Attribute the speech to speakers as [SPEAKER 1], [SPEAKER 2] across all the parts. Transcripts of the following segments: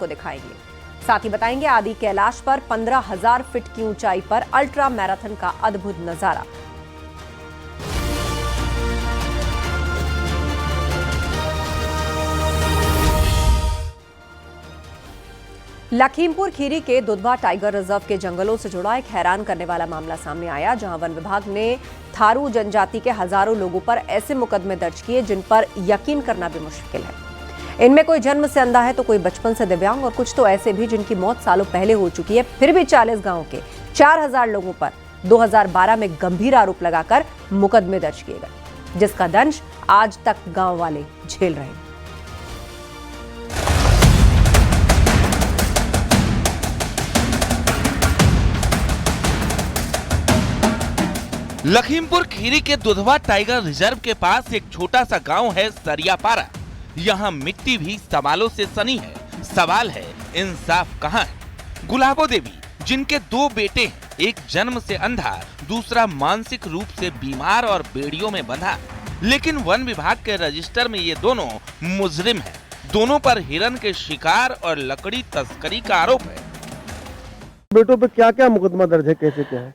[SPEAKER 1] आपको दिखाएंगे। साथ ही बताएंगे आदि कैलाश पर 15,000 फीट की ऊंचाई पर अल्ट्रा मैराथन का अद्भुत नजारा। लखीमपुर खीरी के दुधवा टाइगर रिजर्व के जंगलों से जुड़ा एक हैरान करने वाला मामला सामने आया, जहां वन विभाग ने थारू जनजाति के हजारों लोगों पर ऐसे मुकदमे दर्ज किए जिन पर यकीन करना भी मुश्किल है। इनमें कोई जन्म से अंधा है तो कोई बचपन से दिव्यांग और कुछ तो ऐसे भी जिनकी मौत सालों पहले हो चुकी है। फिर भी 40 गांवों के 4,000 लोगों पर 2012 में गंभीर आरोप लगाकर मुकदमे दर्ज किए गए, जिसका दंश आज तक गांव वाले झेल रहे हैं।
[SPEAKER 2] लखीमपुर खीरी के दुधवा टाइगर रिजर्व के पास एक छोटा सा गांव है सरियापारा। यहाँ मिट्टी भी सवालों से सनी है। सवाल है इंसाफ कहाँ है? गुलाबो देवी, जिनके 2 बेटे हैं, एक जन्म से अंधा, दूसरा मानसिक रूप से बीमार और बेड़ियों में बंधा, लेकिन वन विभाग के रजिस्टर में ये दोनों मुजरिम हैं। दोनों पर हिरन के शिकार और लकड़ी तस्करी का आरोप है।
[SPEAKER 3] बेटों पे क्या क्या मुकदमा दर्ज है, कैसे क्या है?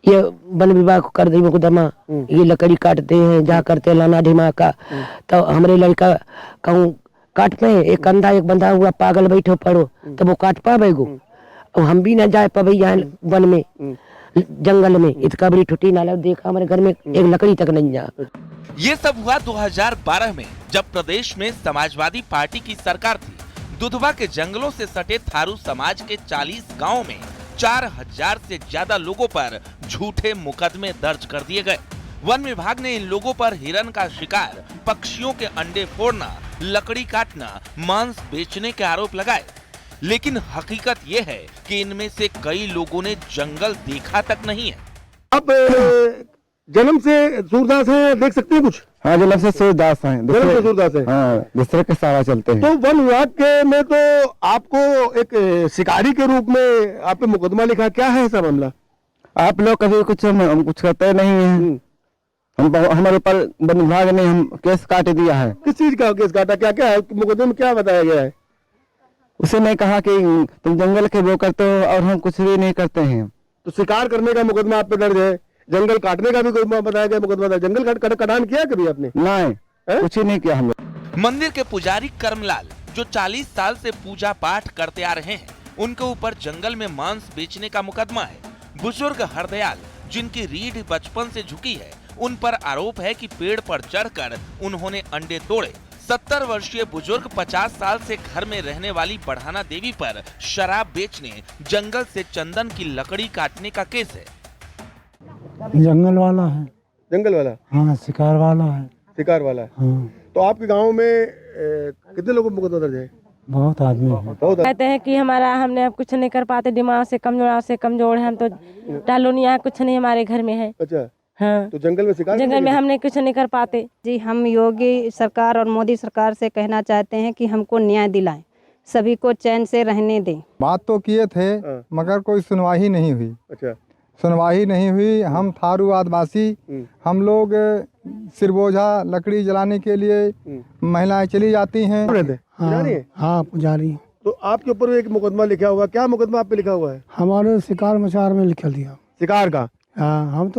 [SPEAKER 4] ये वन विभाग को कर दी मुकदमा, ये लकड़ी काटते हैं, जहाँ करते लाना ढिमा का, तो हमारे लड़का कहूँ काट पे, एक अंधा एक बंधा हुआ पागल बैठो पड़ो, तब वो काट पाएगो। और हम भी ना जाए पाबे यहाँ वन में, जंगल में, इतना बड़ी ठुटी नाला देखा हमारे घर में एक लकड़ी तक नहीं जा।
[SPEAKER 2] ये सब हुआ 2012 में, जब प्रदेश में समाजवादी पार्टी की सरकार थी। दुधवा के जंगलों से सटे थारू समाज के 40 गाँव में 4,000 से ज्यादा लोगों पर झूठे मुकदमे दर्ज कर दिए गए। वन विभाग ने इन लोगों पर हिरन का शिकार, पक्षियों के अंडे फोड़ना, लकड़ी काटना, मांस बेचने के आरोप लगाए। लेकिन हकीकत ये है कि इनमें से कई लोगों ने जंगल देखा तक नहीं है।
[SPEAKER 3] अब जन्म से सूरदास है, देख सकते हैं कुछ?
[SPEAKER 5] हाँ, जन्म से सूरदास हैं।
[SPEAKER 3] जन्म से सूरदास है।
[SPEAKER 5] हाँ, दूसरे के सहारा चलते हैं।
[SPEAKER 3] तो वन विभाग के में तो आपको एक शिकारी के रूप में आप पे मुकदमा लिखा, क्या है ऐसा मामला?
[SPEAKER 5] आप लोग कभी कुछ हम कुछ करते नहीं हैं। हमारे ऊपर वन विभाग ने हम केस काट दिया है।
[SPEAKER 3] किस चीज का केस काटा? क्या क्या है मुकदमे में, क्या बताया गया है?
[SPEAKER 5] उसे नहीं कहा कि तुम जंगल के वो करते हो और हम कुछ भी नहीं करते हैं।
[SPEAKER 3] तो शिकार करने का मुकदमा आप पे दर्ज है, जंगल काटने का भी बताया गया मुकदमा दर्ज। जंगल कटान किया कभी आपने?
[SPEAKER 5] नहीं, कुछ ही नहीं किया हम लोग।
[SPEAKER 2] मंदिर के पुजारी कर्मलाल, जो 40 साल से पूजा पाठ करते आ रहे हैं, उनके ऊपर जंगल में मांस बेचने का मुकदमा है। बुजुर्ग हरदयाल, जिनकी रीढ़ बचपन से झुकी है, उन पर आरोप है कि पेड़ पर चढ़कर उन्होंने अंडे तोड़े। 70 वर्षीय बुजुर्ग 50 साल से घर में रहने वाली बढ़ाना देवी पर शराब बेचने, जंगल से चंदन की लकड़ी काटने का केस है।
[SPEAKER 6] जंगल वाला है।
[SPEAKER 3] जंगल वाला?
[SPEAKER 6] हाँ, शिकार वाला है।
[SPEAKER 3] शिकार वाला है।
[SPEAKER 6] हाँ।
[SPEAKER 3] तो आपके गांव में कितने लोगों को मुकदमा दर्ज है?
[SPEAKER 6] बहुत आदमी है।
[SPEAKER 7] कहते हैं कि हमने कुछ नहीं कर पाते, दिमाग से कमजोर है, हम तो टालोनिया कुछ नहीं हमारे घर में है।
[SPEAKER 3] अच्छा।
[SPEAKER 7] हाँ।
[SPEAKER 3] तो जंगल में शिकार,
[SPEAKER 7] जंगल में हमने कुछ नहीं कर पाते।
[SPEAKER 8] जी, हम योगी सरकार और मोदी सरकार से कहना चाहते हैं कि हमको न्याय दिलाएं, सभी को चैन से रहने दें।
[SPEAKER 9] बात तो किए थे, मगर कोई सुनवाई नहीं हुई।
[SPEAKER 3] अच्छा।
[SPEAKER 9] सुनवाई नहीं हुई। हम थारू आदिवासी, हम लोग सिरबोझा लकड़ी जलाने के लिए महिलाएं चली जाती हैं।
[SPEAKER 6] हाँ, पुजारी।
[SPEAKER 3] तो आपके ऊपर एक मुकदमा लिखा हुआ, क्या मुकदमा आप पे लिखा हुआ है?
[SPEAKER 6] हमारे शिकार मचार में लिख दिया।
[SPEAKER 3] शिकार का?
[SPEAKER 6] हाँ, हम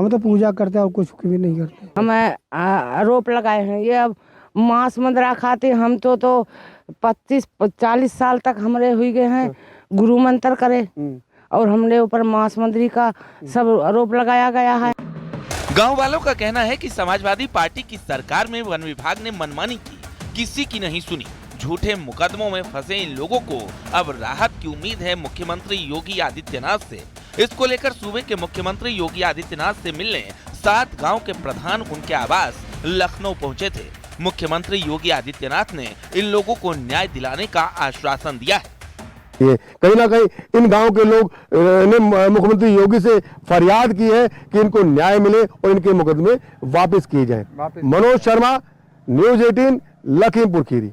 [SPEAKER 6] तो पूजा करते हैं और कुछ भी नहीं करते।
[SPEAKER 7] हम आरोप लगाए हैं, ये अब मांस मंदरा खाते हम तो 25-40 साल तक हमारे हुए गए हैं, गुरु मंत्र करे और हमने ऊपर मांस मंदिरी का सब आरोप लगाया गया है।
[SPEAKER 2] गांव वालों का कहना है कि समाजवादी पार्टी की सरकार में वन विभाग ने मनमानी की, किसी की नहीं सुनी। झूठे मुकदमों में फंसे इन लोगों को अब राहत की उम्मीद है मुख्यमंत्री योगी आदित्यनाथ से। इसको लेकर सूबे के मुख्यमंत्री योगी आदित्यनाथ से मिलने 7 गांव के प्रधान उनके आवास लखनऊ पहुंचे थे। मुख्यमंत्री योगी आदित्यनाथ ने इन लोगों को न्याय दिलाने का आश्वासन दिया है।
[SPEAKER 3] ये कहीं ना कहीं इन गांव के लोग ने मुख्यमंत्री योगी से फरियाद की है कि इनको न्याय मिले और इनके मुकदमे वापस किए जाएं। मनोज शर्मा, न्यूज़ 18, लखीमपुर खीरी।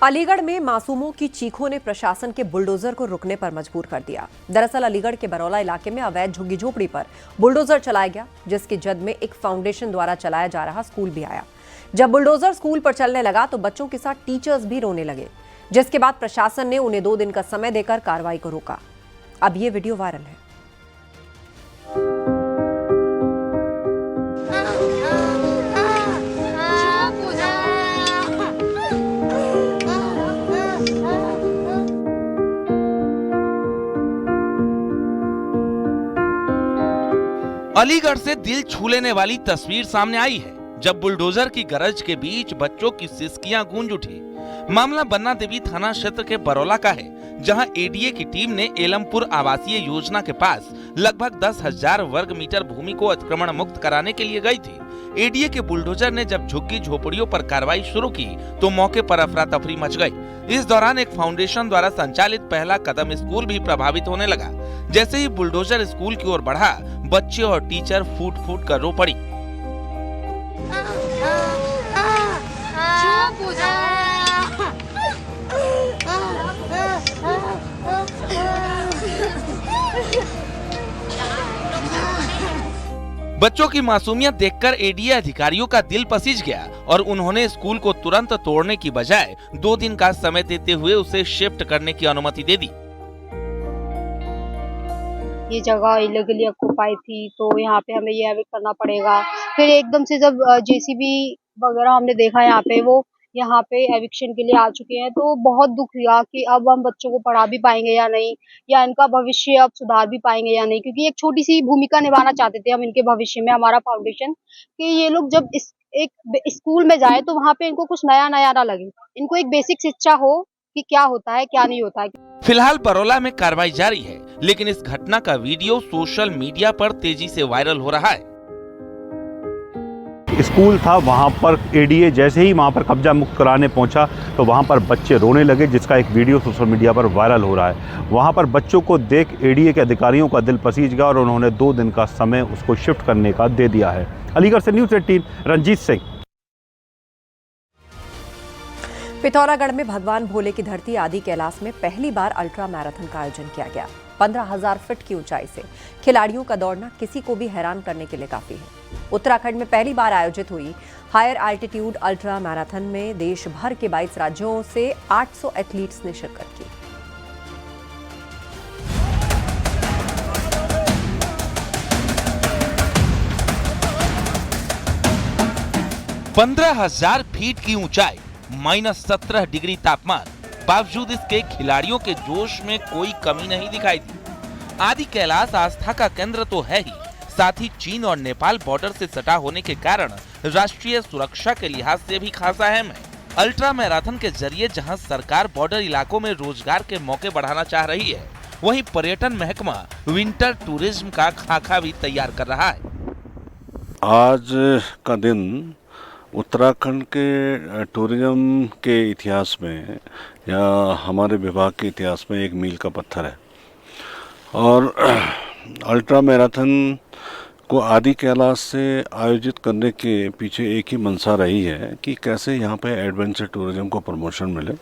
[SPEAKER 1] अलीगढ़ में मासूमों की चीखों ने प्रशासन के बुलडोजर को रुकने पर मजबूर कर दिया। दरअसल अलीगढ़ के बरौला इलाके में अवैध झुग्गी झोपड़ी पर बुलडोजर चलाया गया, जिसकी जद में एक फाउंडेशन द्वारा चलाया जा रहा स्कूल भी आया। जब बुलडोजर स्कूल पर चलने लगा तो बच्चों के साथ टीचर्स भी रोने लगे, जिसके बाद प्रशासन ने उन्हें 2 दिन का समय देकर कार्रवाई को रोका। अब ये वीडियो वायरल है।
[SPEAKER 2] अलीगढ़ से दिल छू लेने वाली तस्वीर सामने आई है, जब बुलडोजर की गरज के बीच बच्चों की सिसकियां गूंज उठी। मामला बन्ना देवी थाना क्षेत्र के बरौला का है, जहां एडीए की टीम ने एलमपुर आवासीय योजना के पास लगभग 10,000 वर्ग मीटर भूमि को अतिक्रमण मुक्त कराने के लिए गई थी। एडीए के बुलडोजर ने जब झुग्गी झोपड़ियों पर कार्रवाई शुरू की तो मौके पर अफरा तफरी मच गई। इस दौरान एक फाउंडेशन द्वारा संचालित पहला कदम स्कूल भी प्रभावित होने लगा। जैसे ही बुलडोजर स्कूल की ओर बढ़ा, बच्चे और टीचर फूट फूट कर रो पड़ी। बच्चों की मासूमियत देखकर एडीए अधिकारियों का दिल पसीज गया और उन्होंने स्कूल को तुरंत तोड़ने की बजाय 2 दिन का समय देते हुए उसे शिफ्ट करने की अनुमति दे दी।
[SPEAKER 10] ये जगह इलीगली ऑक्युपाई थी, तो यहाँ पे हमें ये एविक्ट करना पड़ेगा। फिर एकदम से जब जेसीबी वगैरह हमने देखा यहाँ पे, वो यहाँ पे एविक्शन के लिए आ चुके हैं, तो बहुत दुख हुआ कि अब हम बच्चों को पढ़ा भी पाएंगे या नहीं, या इनका भविष्य अब सुधार भी पाएंगे या नहीं। क्योंकि एक छोटी सी भूमिका निभाना चाहते थे हम इनके भविष्य में, हमारा फाउंडेशन, कि ये लोग जब एक स्कूल में जाए तो वहाँ पे इनको कुछ नया नया ना लगे, इनको एक बेसिक शिक्षा हो कि क्या होता है क्या नहीं होता है।
[SPEAKER 2] फिलहाल बरौला में कार्रवाई जारी है, लेकिन इस घटना का वीडियो सोशल मीडिया पर तेजी से वायरल हो रहा है।
[SPEAKER 11] स्कूल था, वहां पर एडीए जैसे ही वहां पर कब्जा मुक्त कराने पहुंचा तो वहां पर बच्चे रोने लगे, जिसका एक वीडियो सोशल मीडिया पर वायरल हो रहा है। वहां पर बच्चों को देख एडीए के अधिकारियों का दिल पसीज गया और उन्होंने 2 दिन का समय उसको शिफ्ट करने का दे दिया है। अलीगढ़ से न्यूज़ 18 रंजीत सिंह।
[SPEAKER 1] पिथौरागढ़ में भगवान भोले की धरती आदि कैलाश में पहली बार अल्ट्रा मैराथन का आयोजन किया गया। 15,000 फीट की ऊंचाई से खिलाड़ियों का दौड़ना किसी को भी हैरान करने के लिए काफी है। उत्तराखंड में पहली बार आयोजित हुई हायर एल्टीट्यूड अल्ट्रा मैराथन में देश भर के 22 राज्यों से 800 एथलीट्स ने शिरकत की।
[SPEAKER 2] ₹15,000 फीट की ऊंचाई, -17 डिग्री तापमान, बावजूद इसके खिलाड़ियों के जोश में कोई कमी नहीं दिखाई दी। आदि कैलाश आस्था का केंद्र तो है ही, साथ ही चीन और नेपाल बॉर्डर से सटा होने के कारण राष्ट्रीय सुरक्षा के लिहाज से भी खासा अहम है। अल्ट्रा मैराथन के जरिए जहां सरकार बॉर्डर इलाकों में रोजगार के मौके बढ़ाना चाह रही है, वहीं पर्यटन महकमा विंटर टूरिज्म का खाका भी तैयार कर रहा है।
[SPEAKER 12] आज का दिन उत्तराखंड के टूरिज्म के इतिहास में या हमारे विभाग के इतिहास में एक मील का पत्थर है और अल्ट्रा मैराथन को आदि कैलाश से आयोजित करने के पीछे एक ही मंशा रही है कि कैसे यहाँ पे एडवेंचर टूरिज्म को प्रमोशन मिले।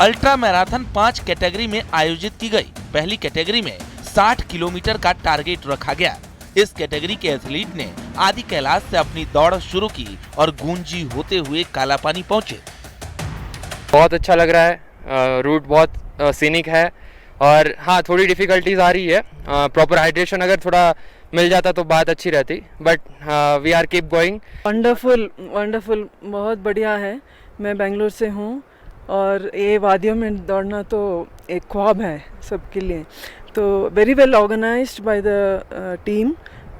[SPEAKER 2] अल्ट्रा मैराथन 5 कैटेगरी में आयोजित की गई। पहली कैटेगरी में 60 किलोमीटर का टारगेट रखा गया। इस कैटेगरी के एथलीट ने आदि कैलाश से अपनी दौड़ शुरू की और गूंजी होते हुए कालापानी पहुंचे।
[SPEAKER 13] बहुत अच्छा लग रहा है, रूट बहुत सीनिक है और हाँ थोड़ी डिफिकल्टीज आ रही है। प्रॉपर हाइड्रेशन अगर थोड़ा मिल जाता तो बात अच्छी रहती, but we are keep going.
[SPEAKER 14] Wonderful बहुत बढ़िया है। मैं बेंगलोर से हूँ और ये वादियों में दौड़ना तो एक ख्वाब है सबके लिए। तो very well organised by the team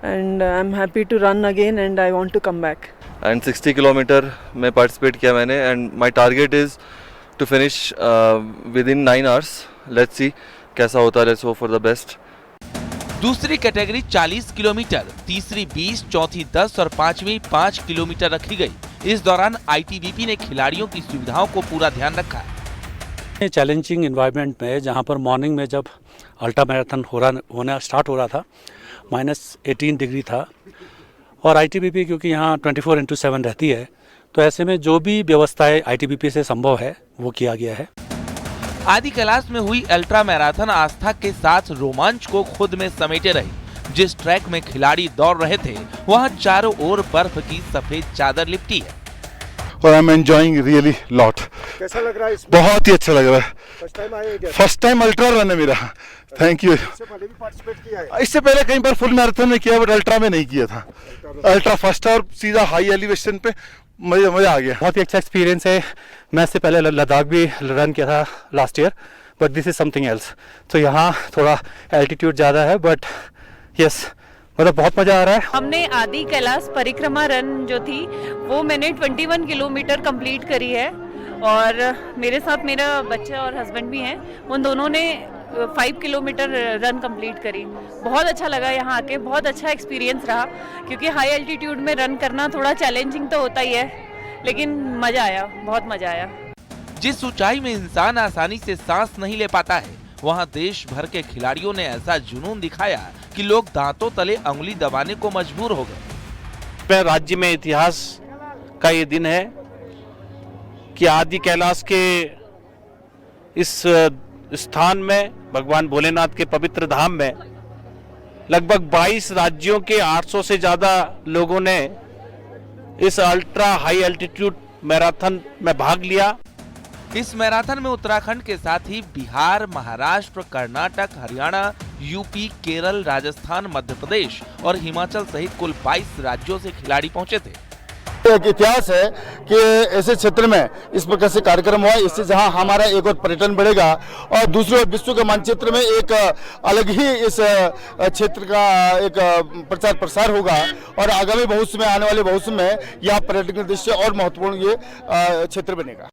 [SPEAKER 14] and I am happy to run again and I want to come back.
[SPEAKER 15] And 60 kilometre में पार्टिसिपेट किया मैंने and my target is to finish within 9 hours. Let's see कैसा होता है, let's hope for the best.
[SPEAKER 2] दूसरी category 40 kilometre, तीसरी 20, चौथी 10 और पांचवी 5 किलोमीटर रखी गई। इस दौरान आईटीबीपी ने खिलाड़ियों की सुविधाओं को पूरा ध्यान रखा।
[SPEAKER 16] चैलेंजिंग एनवायरनमेंट में जहां पर मॉर्निंग में जब अल्ट्रा मैराथन होना स्टार्ट हो रहा था, -18 डिग्री था और आईटीबीपी क्योंकि यहाँ 24/7 रहती है तो ऐसे में जो भी व्यवस्थाएं ITBP से संभव है वो किया गया है।
[SPEAKER 2] आदि कैलाश में हुई अल्ट्रा मैराथन आस्था के साथ रोमांच को खुद में समेटे रही। जिस ट्रैक में खिलाड़ी दौड़ रहे थे वहां चारों ओर बर्फ की सफेद चादर लिपटी है।
[SPEAKER 17] और I am enjoying really lot.
[SPEAKER 3] कैसा लग रहा है इसमें?
[SPEAKER 17] बहुत ही अच्छा लग रहा है।
[SPEAKER 3] फर्स्ट टाइम आए क्या?
[SPEAKER 17] फर्स्ट टाइम अल्ट्रा रन है मेरा। Thank you.
[SPEAKER 3] इससे पहले भी पार्टिसिपेट किया है?
[SPEAKER 17] इससे पहले कई बार फुल मैराथन में किया बट अल्ट्रा में नहीं किया था। अल्ट्रा फर्स्ट और सीधा हाई एलिवेशन पे मजा आ गया।
[SPEAKER 16] बहुत ही अच्छा एक्सपीरियंस है। मैं इससे पहले लद्दाख भी रन किया था last year, but this is something else. तो यहाँ थोड़ा एल्टीट्यूड ज़्यादा है बट यस, मतलब बहुत मजा आ रहा है।
[SPEAKER 18] हमने आदि कैलाश परिक्रमा रन जो थी वो मैंने 21 किलोमीटर कंप्लीट करी है और मेरे साथ मेरा बच्चा और हस्बैंड भी हैं, उन दोनों ने 5 किलोमीटर रन कंप्लीट करी। बहुत अच्छा लगा यहाँ आके, बहुत अच्छा एक्सपीरियंस रहा क्योंकि हाई एल्टीट्यूड में रन करना थोड़ा चैलेंजिंग तो होता ही है, लेकिन मजा आया, बहुत मजा आया।
[SPEAKER 2] जिस ऊंचाई में इंसान आसानी से सांस नहीं ले पाता है वहां देश भर के खिलाड़ियों ने ऐसा जुनून दिखाया कि लोग दांतों तले अंगुली दबाने को मजबूर हो गए।
[SPEAKER 19] राज्य में इतिहास का ये दिन है कि आदि कैलाश के इस स्थान में, भगवान भोलेनाथ के पवित्र धाम में लगभग 22 राज्यों के 800 से ज्यादा लोगों ने इस अल्ट्रा हाई एल्टीट्यूड मैराथन में भाग लिया।
[SPEAKER 2] इस मैराथन में उत्तराखंड के साथ ही बिहार, महाराष्ट्र, कर्नाटक, हरियाणा, यूपी, केरल, राजस्थान, मध्य प्रदेश और हिमाचल सहित कुल 22 राज्यों से खिलाड़ी पहुंचे थे।
[SPEAKER 17] एक इतिहास है कि ऐसे क्षेत्र में इस प्रकार से कार्यक्रम हुआ, इससे जहां हमारा एक और पर्यटन बढ़ेगा और दूसरे ओर विश्व के मानचित्र में एक अलग ही इस क्षेत्र का एक प्रचार प्रसार होगा और आगामी भविष्य में, आने वाले भविष्य में यहाँ पर्यटन की दृष्टि से और महत्वपूर्ण ये क्षेत्र बनेगा।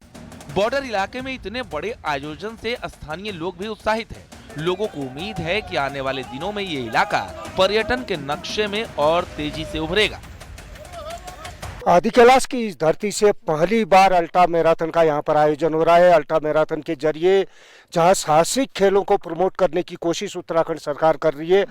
[SPEAKER 2] बॉर्डर इलाके में इतने बड़े आयोजन से स्थानीय लोग भी उत्साहित हैं। लोगों को उम्मीद है कि आने वाले दिनों में ये इलाका पर्यटन के नक्शे में और तेजी से उभरेगा।
[SPEAKER 3] आदि कैलाश की इस धरती से पहली बार अल्ट्रा मैराथन का यहाँ पर आयोजन हो रहा है। अल्ट्रा मैराथन के जरिए जहाँ साहसिक खेलों को प्रमोट करने की कोशिश उत्तराखंड सरकार कर रही है।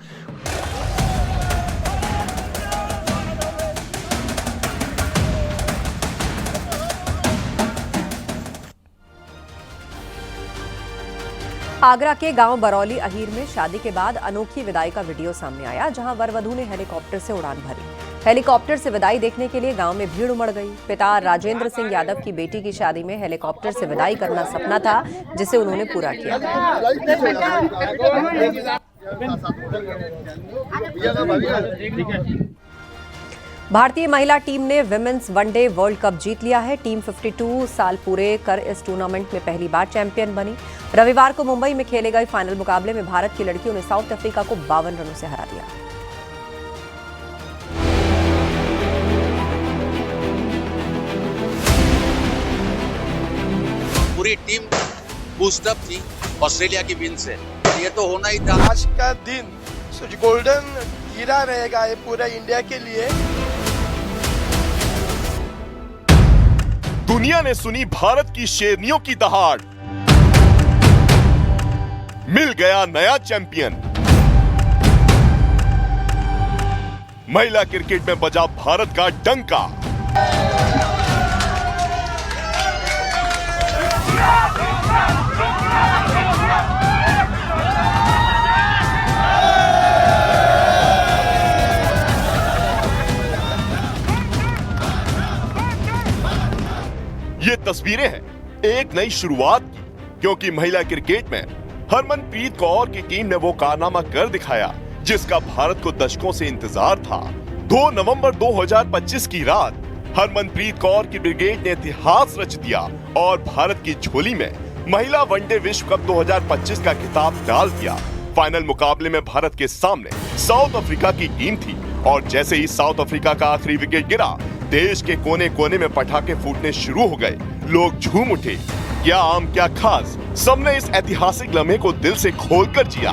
[SPEAKER 1] आगरा के गांव बरौली अहीर में शादी के बाद अनोखी विदाई का वीडियो सामने आया, जहां वर वधू ने हेलीकॉप्टर से उड़ान भरी। हेलीकॉप्टर से विदाई देखने के लिए गांव में भीड़ उमड़ गई। पिता राजेंद्र सिंह यादव की बेटी की शादी में हेलीकॉप्टर से विदाई करना सपना था, जिसे उन्होंने पूरा किया। भारतीय महिला टीम ने विमेंस वनडे वर्ल्ड कप जीत लिया है। टीम 52 साल पूरे कर इस टूर्नामेंट में पहली बार चैंपियन बनी। रविवार को मुंबई में खेले गए फाइनल मुकाबले में भारत की लड़कियों ने साउथ अफ्रीका को 52 रनों से हरा दिया।
[SPEAKER 20] पूरी टीम बूस्टअप थी ऑस्ट्रेलिया की विन से, ये तो होना ही था।
[SPEAKER 21] आज का दिन गोल्डन हीरा रहेगा ये पूरा इंडिया के लिए।
[SPEAKER 22] दुनिया ने सुनी भारत की शेरनियों की दहाड़, मिल गया नया चैंपियन। महिला क्रिकेट में बजा भारत का डंका। ये तस्वीरें हैं एक नई शुरुआत की, क्योंकि महिला क्रिकेट में हरमनप्रीत कौर की टीम ने वो कारनामा कर दिखाया जिसका भारत को दशकों से इंतजार था। 2 नवंबर 2025 की रात हरमनप्रीत कौर की ब्रिगेड ने इतिहास रच दिया और भारत की झोली में महिला वनडे विश्व कप 2025 का खिताब डाल दिया। फाइनल मुकाबले में भारत के सामने साउथ अफ्रीका की टीम थी और जैसे ही साउथ अफ्रीका का आखिरी विकेट गिरा, देश के कोने कोने में पटाखे फूटने शुरू हो गए। लोग झूम उठे। क्या आम क्या खास, सबने इस ऐतिहासिक लम्हे को दिल से खोलकर जिया।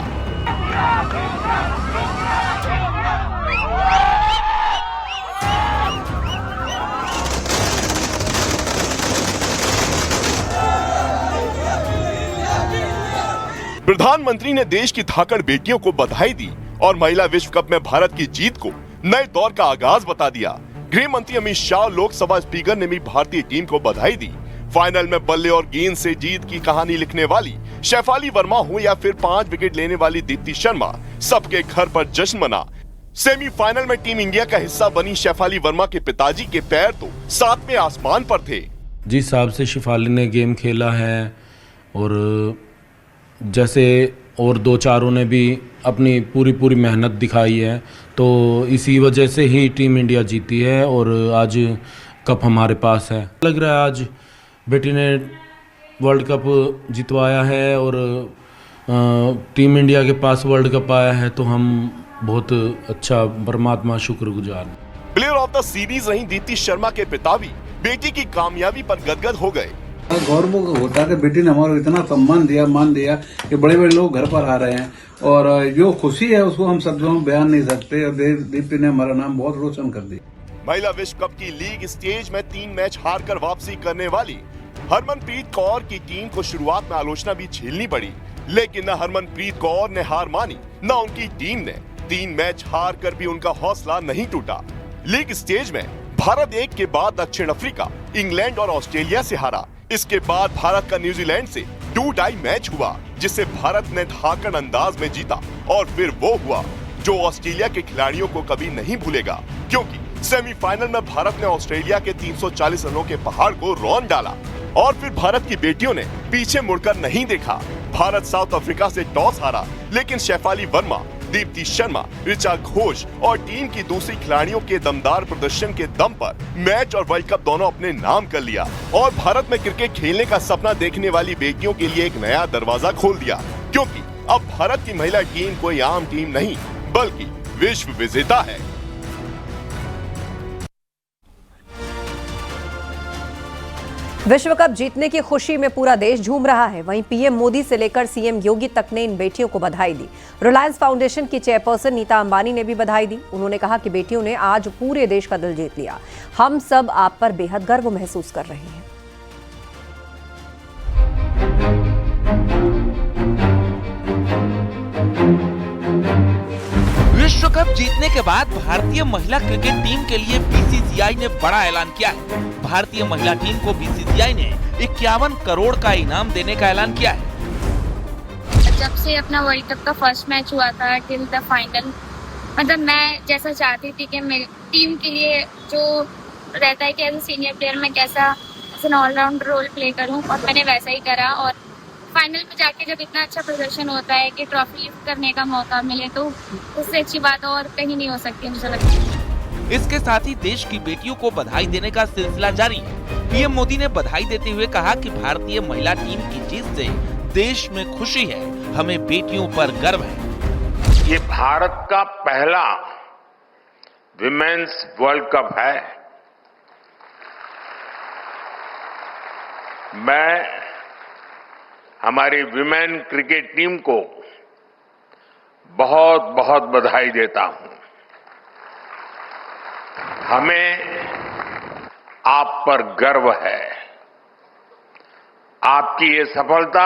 [SPEAKER 22] प्रधानमंत्री ने देश की धाकड़ बेटियों को बधाई दी और महिला विश्व कप में भारत की जीत को नए दौर का आगाज बता दिया। गृह मंत्री अमित शाह और लोकसभा स्पीकर ने भी भारतीय टीम को बधाई दी। फाइनल में बल्ले और गेंद से जीत की कहानी लिखने वाली शेफाली वर्मा हो या फिर 5 विकेट लेने वाली दीप्ति शर्मा, सबके घर पर जश्न मना। सेमीफाइनल में टीम इंडिया का हिस्सा बनी शेफाली वर्मा के पिताजी के पैर तो 7वें आसमान पर थे।
[SPEAKER 4] जिस हिसाब से शेफाली ने गेम खेला है और जैसे और 2-4 ने भी अपनी पूरी मेहनत दिखाई है, तो इसी वजह से ही टीम इंडिया जीती है और आज कप हमारे पास है। लग रहा है आज बेटी ने वर्ल्ड कप जितवाया है और टीम इंडिया के पास वर्ल्ड कप आया है, तो हम बहुत अच्छा परमात्मा शुक्रगुजार हैं।
[SPEAKER 22] प्लेयर ऑफ द सीरीज रही दीप्ति शर्मा के पिता भी बेटी की कामयाबी पर गदगद हो गए।
[SPEAKER 5] गौरव होता है कि बेटी ने हमारा इतना सम्मान दिया, मान दिया कि बड़े बड़े लोग घर पर आ रहे हैं और जो खुशी है उसको हम शब्दों में बयान नहीं सकते। और दीप्ति ने हमारा नाम बहुत रोशन कर दिया।
[SPEAKER 22] महिला विश्व कप की लीग स्टेज में 3 मैच हारकर वापसी करने वाली हरमनप्रीत कौर की टीम को शुरुआत में आलोचना भी झेलनी पड़ी, लेकिन न हरमनप्रीत कौर ने हार मानी न उनकी टीम ने। 3 मैच हार कर भी उनका हौसला नहीं टूटा। लीग स्टेज में भारत एक के बाद दक्षिण अफ्रीका, इंग्लैंड और ऑस्ट्रेलिया से हारा। इसके बाद भारत का न्यूजीलैंड से 2-2 मैच हुआ, जिसे भारत ने धाकड़ अंदाज में जीता। और फिर वो हुआ जो ऑस्ट्रेलिया के खिलाड़ियों को कभी नहीं भूलेगा, क्योंकि सेमीफाइनल में भारत ने ऑस्ट्रेलिया के 340 रनों के पहाड़ को रौंद डाला। और फिर भारत की बेटियों ने पीछे मुड़कर नहीं देखा। भारत साउथ अफ्रीका से टॉस हारा, लेकिन शेफाली वर्मा, दीप्ति शर्मा, ऋचा घोष और टीम की दूसरी खिलाड़ियों के दमदार प्रदर्शन के दम पर मैच और वर्ल्ड कप दोनों अपने नाम कर लिया और भारत में क्रिकेट खेलने का सपना देखने वाली बेटियों के लिए एक नया दरवाजा खोल दिया, क्योंकि अब भारत की महिला टीम कोई आम टीम नहीं बल्कि विश्व विजेता है।
[SPEAKER 1] विश्व कप जीतने की खुशी में पूरा देश झूम रहा है। वहीं पीएम मोदी से लेकर सीएम योगी तक ने इन बेटियों को बधाई दी। रिलायंस फाउंडेशन की चेयरपर्सन नीता अंबानी ने भी बधाई दी। उन्होंने कहा कि बेटियों ने आज पूरे देश का दिल जीत लिया। हम सब आप पर बेहद गर्व महसूस कर रहे हैं।
[SPEAKER 2] विश्व कप जीतने के बाद भारतीय महिला क्रिकेट टीम के लिए बीसीसीआई ने बड़ा ऐलान किया है। भारतीय महिला टीम को बीसीसीआई ने 51 करोड़ का इनाम देने का ऐलान किया है।
[SPEAKER 23] जब से अपना वर्ल्ड कप का फर्स्ट मैच हुआ था टिल द फाइनल, मतलब मैं जैसा चाहती थी कि मेरी टीम के लिए जो रहता है कि एज ए सीनियर प्लेयर मैं कैसा एन ऑलराउंड रोल प्ले करूं, और मैंने वैसा ही करा। और फाइनल में जाके जब इतना अच्छा प्रदर्शन होता है कि ट्रॉफी लिफ्ट करने का मौका मिले, तो उससे अच्छी बात और कहीं नहीं हो सकती मुझे लगता है।
[SPEAKER 2] इसके साथ ही देश की बेटियों को बधाई देने का सिलसिला जारी है। पीएम मोदी ने बधाई देते हुए कहा कि भारतीय महिला टीम की जीत से देश में खुशी है, हमें बेटियों पर गर्व है।
[SPEAKER 24] ये भारत का पहला विमेन्स वर्ल्ड कप है। मैं हमारी विमेन क्रिकेट टीम को बहुत बहुत बधाई देता हूं। हमें आप पर गर्व है। आपकी ये सफलता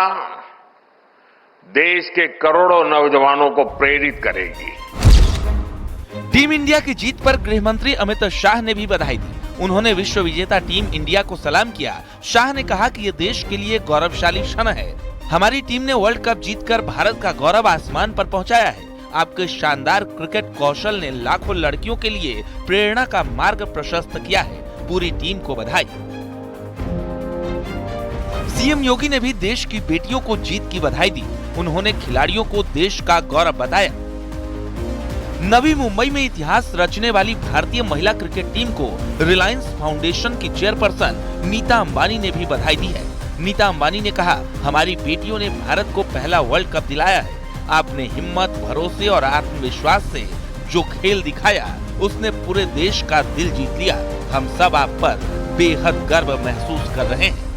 [SPEAKER 24] देश के करोड़ों नौजवानों को प्रेरित करेगी।
[SPEAKER 2] टीम इंडिया की जीत पर गृह मंत्री अमित शाह ने भी बधाई दी। उन्होंने विश्व विजेता टीम इंडिया को सलाम किया। शाह ने कहा कि ये देश के लिए गौरवशाली क्षण है। हमारी टीम ने वर्ल्ड कप जीतकर भारत का गौरव आसमान पर पहुंचाया है। आपके शानदार क्रिकेट कौशल ने लाखों लड़कियों के लिए प्रेरणा का मार्ग प्रशस्त किया है। पूरी टीम को बधाई। सीएम योगी ने भी देश की बेटियों को जीत की बधाई दी। उन्होंने खिलाड़ियों को देश का गौरव बताया। नवी मुंबई में इतिहास रचने वाली भारतीय महिला क्रिकेट टीम को रिलायंस फाउंडेशन की चेयरपर्सन नीता अंबानी ने भी बधाई दी है। नीता अंबानी ने कहा, हमारी बेटियों ने भारत को पहला वर्ल्ड कप दिलाया है। आपने हिम्मत, भरोसे और आत्मविश्वास से जो खेल दिखाया, उसने पूरे देश का दिल जीत लिया। हम सब आप पर बेहद गर्व महसूस कर रहे हैं।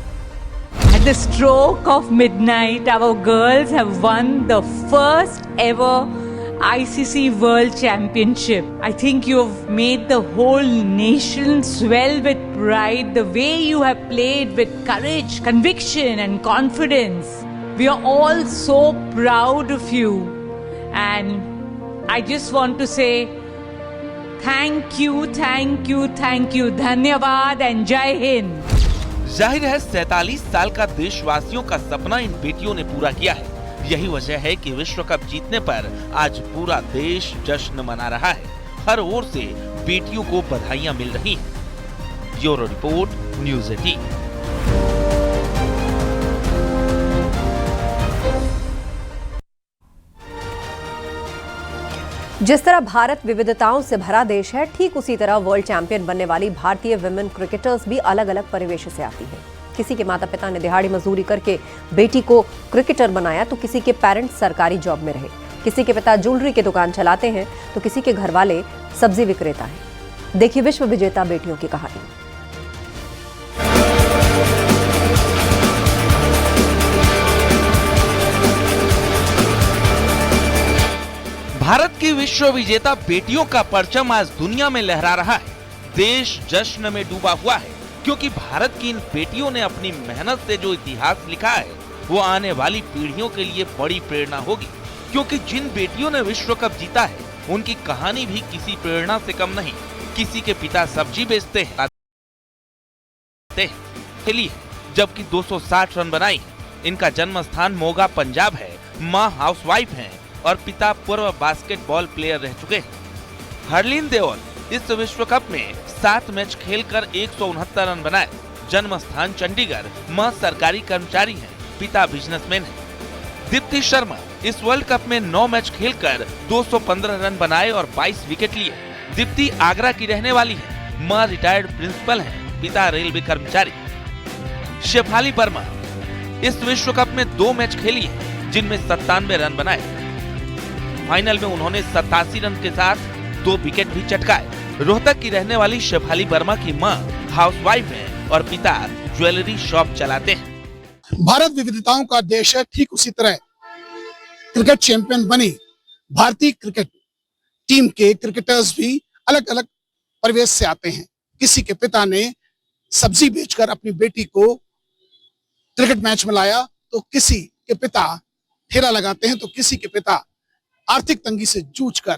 [SPEAKER 25] At the stroke of midnight, our girls have won the first ever ICC World Championship. I think you've made the whole nation swell with pride. The way you have played with courage, conviction and confidence. We are all so proud of you. And I just want to say thank you, thank you, thank you, धन्यवाद and जय हिंद।
[SPEAKER 2] जाहिर है 47 साल का देशवासियों का सपना इन बेटियों ने पूरा किया है। यही वजह है कि विश्व कप जीतने पर आज पूरा देश जश्न मना रहा है। हर ओर से बेटियों को बधाइयां मिल रही हैं। Bureau report, news 18।
[SPEAKER 1] जिस तरह भारत विविधताओं से भरा देश है, ठीक उसी तरह वर्ल्ड चैंपियन बनने वाली भारतीय विमेन क्रिकेटर्स भी अलग अलग परिवेश से आती हैं। किसी के माता पिता ने दिहाड़ी मजदूरी करके बेटी को क्रिकेटर बनाया तो किसी के पेरेंट्स सरकारी जॉब में रहे, किसी के पिता ज्वेलरी की दुकान चलाते हैं तो किसी के घर वाले सब्जी विक्रेता हैं। देखिए विश्व विजेता बेटियों की कहानी।
[SPEAKER 2] भारत की विश्व विजेता बेटियों का परचम आज दुनिया में लहरा रहा है। देश जश्न में डूबा हुआ है क्योंकि भारत की इन बेटियों ने अपनी मेहनत से जो इतिहास लिखा है वो आने वाली पीढ़ियों के लिए बड़ी प्रेरणा होगी। क्योंकि जिन बेटियों ने विश्व कप जीता है उनकी कहानी भी किसी प्रेरणा से कम नहीं। किसी के पिता सब्जी बेचते हैं, जबकि 260 रन बनाई। इनका जन्म स्थान मोगा पंजाब है। माँ हाउसवाइफ हैं और पिता पूर्व बास्केटबॉल प्लेयर रह चुके हैं। हरलीन देओल इस विश्व कप में 7 मैच खेलकर 169 रन बनाए। जन्म स्थान चंडीगढ़। मां सरकारी कर्मचारी हैं, पिता बिजनेसमैन हैं। दीप्ति शर्मा इस वर्ल्ड कप में 9 मैच खेलकर 215 रन बनाए और 22 विकेट लिए। दीप्ति आगरा की रहने वाली है। मां रिटायर्ड प्रिंसिपल हैं, पिता रेलवे कर्मचारी। शेफाली वर्मा इस विश्व कप में 2 मैच खेली है जिनमें 97 रन बनाए। फाइनल में उन्होंने 87 रन के साथ 2 विकेट भी चटकाए। रोहतक की रहने वाली शेफाली वर्मा की मां हाउसवाइफ हैं और पिता ज्वेलरी शॉप चलाते हैं।
[SPEAKER 6] भारत विविधताओं का देश है, ठीक उसी तरह क्रिकेट चैंपियन बनी भारतीय क्रिकेट टीम के क्रिकेटर्स भी अलग अलग परिवेश से आते हैं। किसी के पिता ने सब्जी बेचकर अपनी बेटी को क्रिकेट मैच में लाया तो किसी के पिता ठेला लगाते हैं तो किसी के पिता आर्थिक तंगी से जूझकर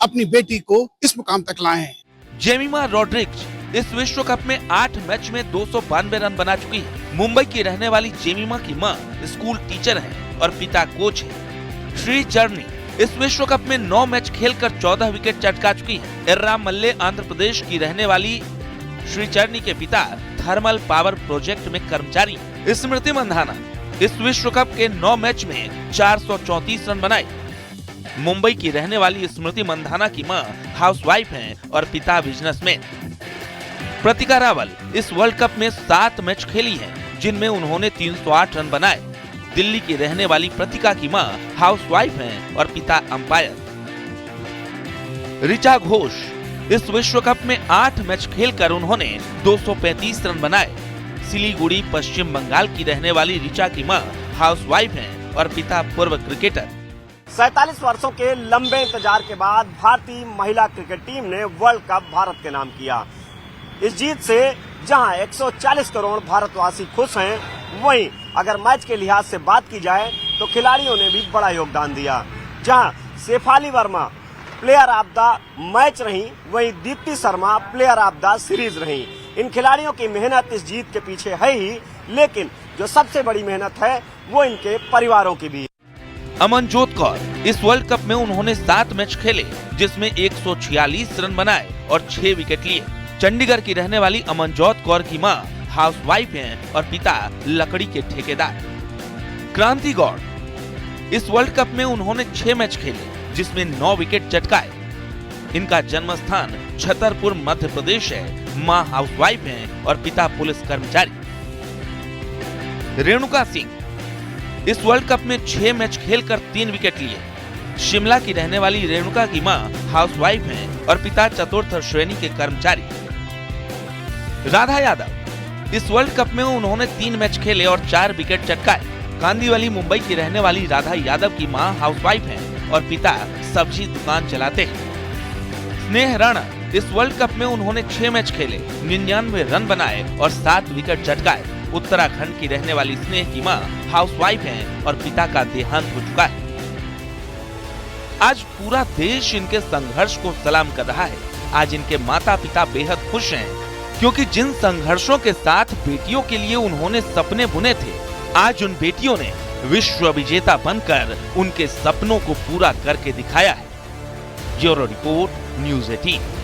[SPEAKER 6] अपनी बेटी को इस मुकाम तक लाए हैं।
[SPEAKER 2] जेमिमा रॉड्रिग्स इस विश्व कप में 8 मैच में 292 रन बना चुकी है। मुंबई की रहने वाली जेमिमा की मां स्कूल टीचर है और पिता कोच है। श्री चरनी इस विश्व कप में 9 मैच खेलकर 14 विकेट चटका चुकी है। एर्रा मल्ले आंध्र प्रदेश की रहने वाली श्री चरनी के पिता थर्मल पावर प्रोजेक्ट में कर्मचारी है। स्मृति मंधाना इस विश्व कप के 9 मैच में 434 रन बनाए। मुंबई की रहने वाली स्मृति मंधाना की मां हाउसवाइफ हैं और पिता बिजनेसमैन। प्रतिका रावल इस वर्ल्ड कप में 7 मैच खेली हैं जिनमें उन्होंने 308 रन बनाए। दिल्ली की रहने वाली प्रतिका की मां हाउसवाइफ हैं और पिता अंपायर। ऋचा घोष इस विश्व कप में 8 मैच खेलकर उन्होंने 235 रन बनाए। सिलीगुड़ी पश्चिम बंगाल की रहने वाली ऋचा की मां हाउसवाइफ हैं और पिता पूर्व क्रिकेटर।
[SPEAKER 7] 47 वर्षों के लंबे इंतजार के बाद भारतीय महिला क्रिकेट टीम ने वर्ल्ड कप भारत के नाम किया। इस जीत से जहां 140 करोड़ भारतवासी खुश हैं, वहीं अगर मैच के लिहाज से बात की जाए तो खिलाड़ियों ने भी बड़ा योगदान दिया। जहां Shafali Verma player of the match रही, वहीं Deepti Sharma player of the series रही। इन खिलाड़ियों की मेहनत इस जीत के पीछे है ही, लेकिन जो सबसे बड़ी मेहनत है वो इनके परिवारों की भी।
[SPEAKER 2] अमनजोत कौर इस वर्ल्ड कप में उन्होंने 7 मैच खेले जिसमें 146 रन बनाए और 6 विकेट लिए। चंडीगढ़ की रहने वाली अमनजोत कौर की मां हाउसवाइफ हैं और पिता लकड़ी के ठेकेदार। क्रांति गौड़ इस वर्ल्ड कप में उन्होंने 6 मैच खेले जिसमें 9 विकेट चटकाए। इनका जन्म स्थान छतरपुर मध्य प्रदेश है। मां हाउसवाइफ हैं और पिता पुलिस कर्मचारी। रेणुका सिंह इस वर्ल्ड कप में 6 मैच खेलकर 3 विकेट लिए। शिमला की रहने वाली रेणुका की मां हाउसवाइफ हैं और पिता चतुर्थ श्रेणी के कर्मचारी। राधा यादव इस वर्ल्ड कप में उन्होंने 3 मैच खेले और 4 विकेट चटकाए। कांदीवली मुंबई की रहने वाली राधा यादव की मां हाउसवाइफ हैं और पिता सब्जी दुकान चलाते हैं। स्नेह राणा इस वर्ल्ड कप में उन्होंने 6 मैच खेले, 99 रन बनाए और 7 विकेट चटकाए। उत्तराखंड की रहने वाली स्नेह की मां हाउसवाइफ हैं और पिता का देहांत हो चुका है। आज पूरा देश इनके संघर्ष को सलाम कर रहा है। आज इनके माता पिता बेहद खुश हैं, क्योंकि जिन संघर्षों के साथ बेटियों के लिए उन्होंने सपने बुने थे, आज उन बेटियों ने विश्व विजेता बनकर उनके सपनों को पूरा करके दिखाया है। Bureau report, news 18।